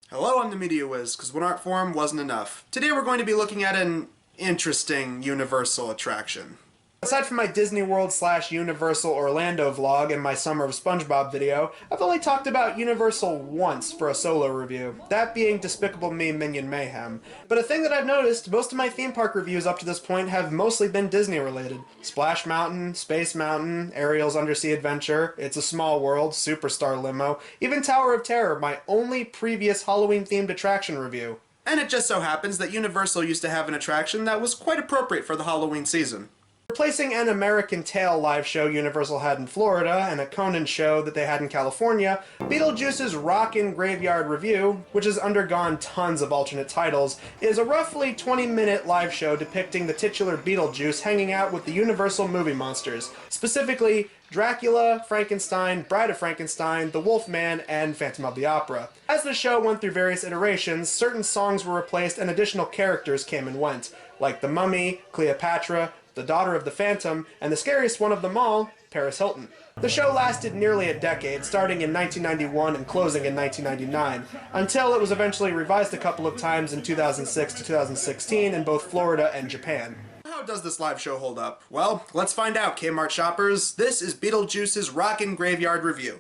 Hello, I'm the Media Whiz, because one art form wasn't enough. Today we're going to be looking at an interesting Universal attraction. Aside from my Disney World / Universal Orlando vlog and my Summer of SpongeBob video, I've only talked about Universal once for a solo review, that being Despicable Me Minion Mayhem. But a thing that I've noticed, most of my theme park reviews up to this point have mostly been Disney related. Splash Mountain, Space Mountain, Ariel's Undersea Adventure, It's a Small World, Superstar Limo, even Tower of Terror, my only previous Halloween themed attraction review. And it just so happens that Universal used to have an attraction that was quite appropriate for the Halloween season. Replacing an American Tail live show Universal had in Florida and a Conan show that they had in California, Beetlejuice's Rockin Graveyard Revue, which has undergone tons of alternate titles, is a roughly 20-minute live show depicting the titular Beetlejuice hanging out with the Universal movie monsters, specifically Dracula, Frankenstein, Bride of Frankenstein, the Wolfman, and Phantom of the Opera. As the show went through various iterations, certain songs were replaced and additional characters came and went, like the Mummy, Cleopatra, the daughter of the Phantom, and the scariest one of them all, Paris Hilton. The show lasted nearly a decade, starting in 1991 and closing in 1999, until it was eventually revised a couple of times in 2006 to 2016 in both Florida and Japan. How does this live show hold up? Well, let's find out, Kmart shoppers. This is Beetlejuice's Rockin' Graveyard Revue.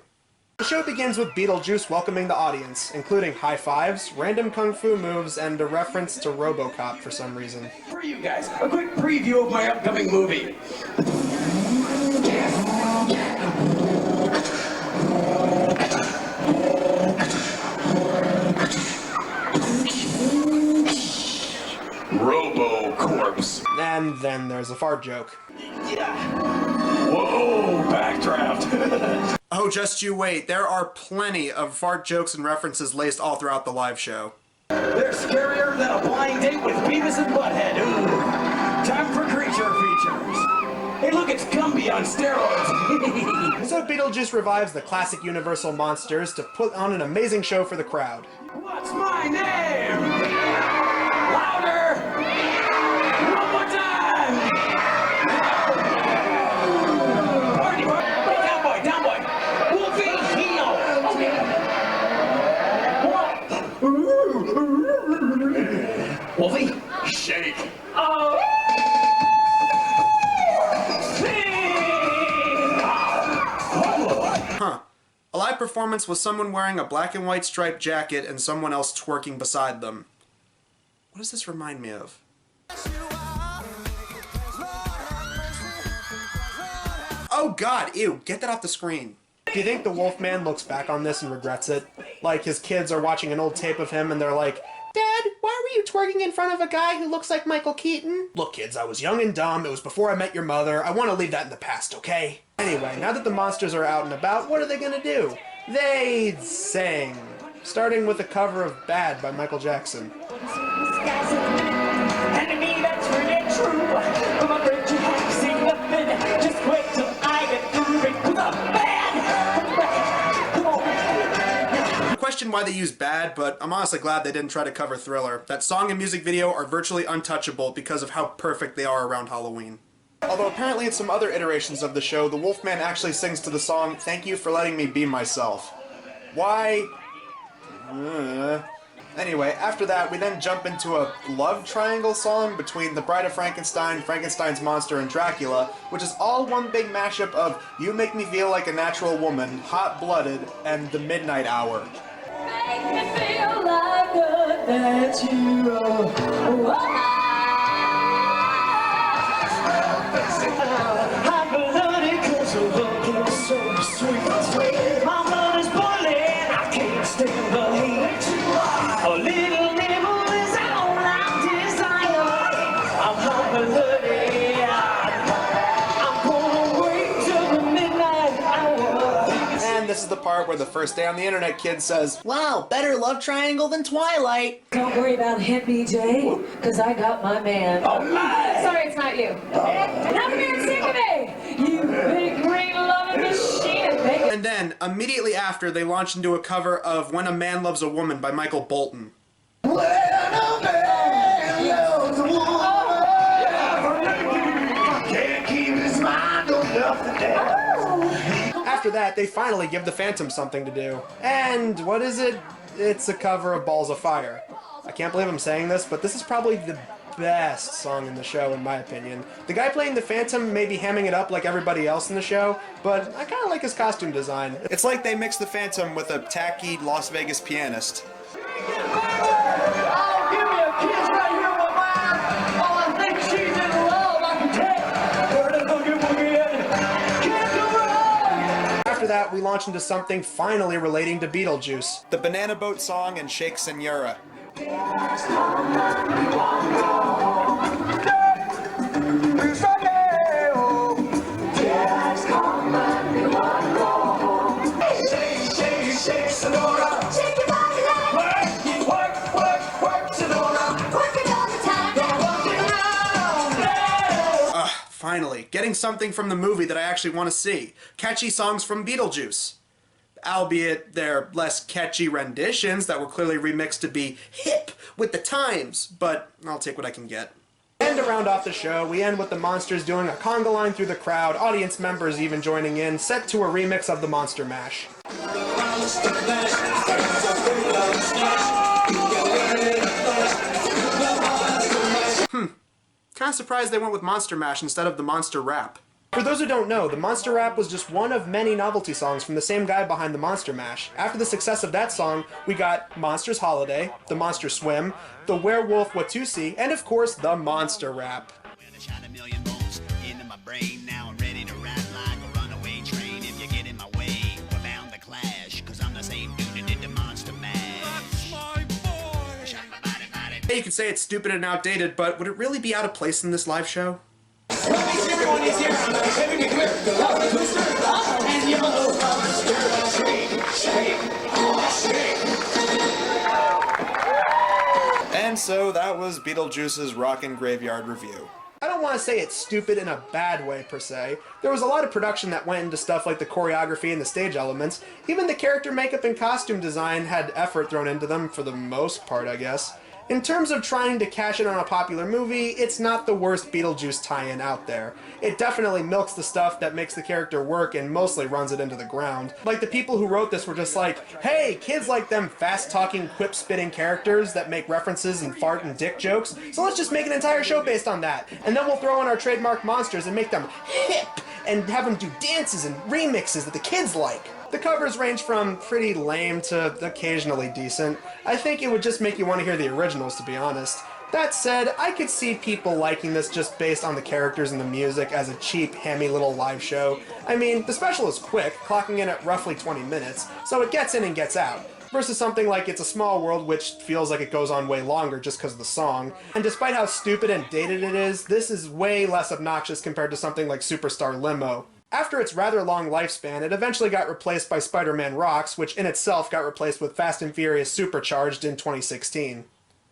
The show begins with Beetlejuice welcoming the audience, including high fives, random kung fu moves, and a reference to RoboCop for some reason. For you guys, a quick preview of my upcoming movie. Robo-corpse. And then there's a fart joke. Whoa, backdraft. Oh, just you wait. There are plenty of fart jokes and references laced all throughout the live show. They're scarier than a blind date with Beavis and Butthead. Ooh. Time for creature features. Hey, look, it's Gumby on steroids. So Beetlejuice revives the classic Universal monsters to put on an amazing show for the crowd. What's my name? Louder! One more time! Party, party! Down boy! Wolfie, heel! Okay. Wolfie, shake! Oh! Huh. A live performance was someone wearing a black and white striped jacket and someone else twerking beside them. What does this remind me of? Oh god, ew, get that off the screen. Do you think the Wolfman looks back on this and regrets it? Like his kids are watching an old tape of him and they're like, Dad, why were you twerking in front of a guy who looks like Michael Keaton? Look kids, I was young and dumb, it was before I met your mother, I want to leave that in the past, okay? Anyway, now that the monsters are out and about, what are they gonna do? They sing, starting with a cover of Bad by Michael Jackson. I question why they use Bad, but I'm honestly glad they didn't try to cover Thriller. That song and music video are virtually untouchable because of how perfect they are around Halloween. Although apparently in some other iterations of the show, the Wolfman actually sings to the song, Thank You for Letting Me Be Myself. Why? Anyway, after that, we then jump into a love triangle song between the Bride of Frankenstein, Frankenstein's monster, and Dracula, which is all one big mashup of You Make Me Feel Like a Natural Woman, Hot-Blooded, and The Midnight Hour. Make me feel like a natural woman. Hot-blooded 'cause your love is so sweet. My blood is boiling, I can't stand the heat. A little nibble is all I desire. I'm hot-blooded. I'm gonna wait till the midnight hour. And this is the part where the first day on the internet kid says, wow, better love triangle than Twilight. Don't worry about him, BJ, because I got my man. Oh my! Sorry, it's not you. Now come here and sing to me. You big green loving machine. And And then, immediately after, they launched into a cover of When a Man Loves a Woman by Michael Bolton. When a man loves a woman, can't keep his mind on nothing else. After that, they finally give the Phantom something to do. And what is it? It's a cover of Balls of Fire. I can't believe I'm saying this, but this is probably the best song in the show, in my opinion. The guy playing the Phantom may be hamming it up like everybody else in the show, but I kind of like his costume design. It's like they mixed the Phantom with a tacky Las Vegas pianist. Oh, give me a kiss right here, my man. Oh, I think she's in love. I can tell. Where the boogie woogie at? Can't go wrong. After that, we launch into something finally relating to Beetlejuice. The Banana Boat song and Shake Senora. Finally, getting something from the movie that I actually want to see. Catchy songs from Beetlejuice. Albeit they're less catchy renditions that were clearly remixed to be hip with the times, but I'll take what I can get. And to round off the show, we end with the Monsters doing a conga line through the crowd, audience members even joining in, set to a remix of the Monster Mash. Kinda surprised they went with Monster Mash instead of the Monster Rap. For those who don't know, the Monster Rap was just one of many novelty songs from the same guy behind the Monster Mash. After the success of that song, we got Monsters Holiday, the Monster Swim, the Werewolf Watusi, and of course, the Monster Rap. You could say it's stupid and outdated, but would it really be out of place in this live show? And so that was Beetlejuice's Rockin' Graveyard Review. I don't want to say it's stupid in a bad way, per se. There was a lot of production that went into stuff like the choreography and the stage elements. Even the character makeup and costume design had effort thrown into them, for the most part, I guess. In terms of trying to cash in on a popular movie, it's not the worst Beetlejuice tie-in out there. It definitely milks the stuff that makes the character work and mostly runs it into the ground. Like, the people who wrote this were just like, hey, kids like them fast-talking, quip-spitting characters that make references and fart and dick jokes, so let's just make an entire show based on that. And then we'll throw in our trademark monsters and make them hip, and have them do dances and remixes that the kids like. The covers range from pretty lame to occasionally decent. I think it would just make you want to hear the originals, to be honest. That said, I could see people liking this just based on the characters and the music as a cheap, hammy little live show. I mean, the special is quick, clocking in at roughly 20 minutes, so it gets in and gets out. Versus something like It's a Small World, which feels like it goes on way longer just because of the song. And despite how stupid and dated it is, this is way less obnoxious compared to something like Superstar Limo. After its rather long lifespan, it eventually got replaced by Spider-Man Rocks, which in itself got replaced with Fast and Furious Supercharged in 2016.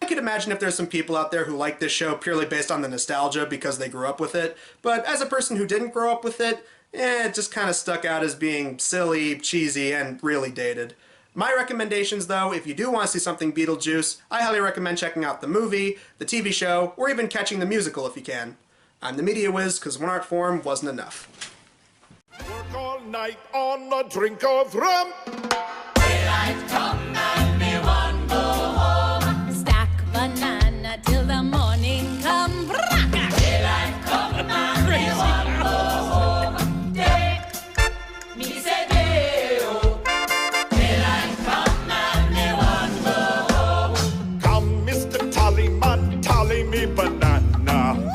I could imagine if there's some people out there who like this show purely based on the nostalgia because they grew up with it, but as a person who didn't grow up with it, it just kind of stuck out as being silly, cheesy, and really dated. My recommendations, though, if you do want to see something Beetlejuice, I highly recommend checking out the movie, the TV show, or even catching the musical if you can. I'm the Media Whiz, because one art form wasn't enough. Work all night on a drink of rum. Daylight come and me one go home. Stack banana till the morning come. Daylight come and me one go home. Day, me say day oh. Daylight come and me one go home. Come, Mr. Tallyman, tally me banana.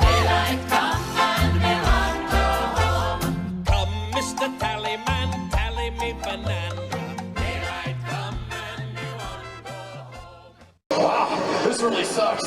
Daylight come and me one go home. Come, Mr. Tallyman, tally me banana. Daylight come and me one go home. Wow, this really sucks.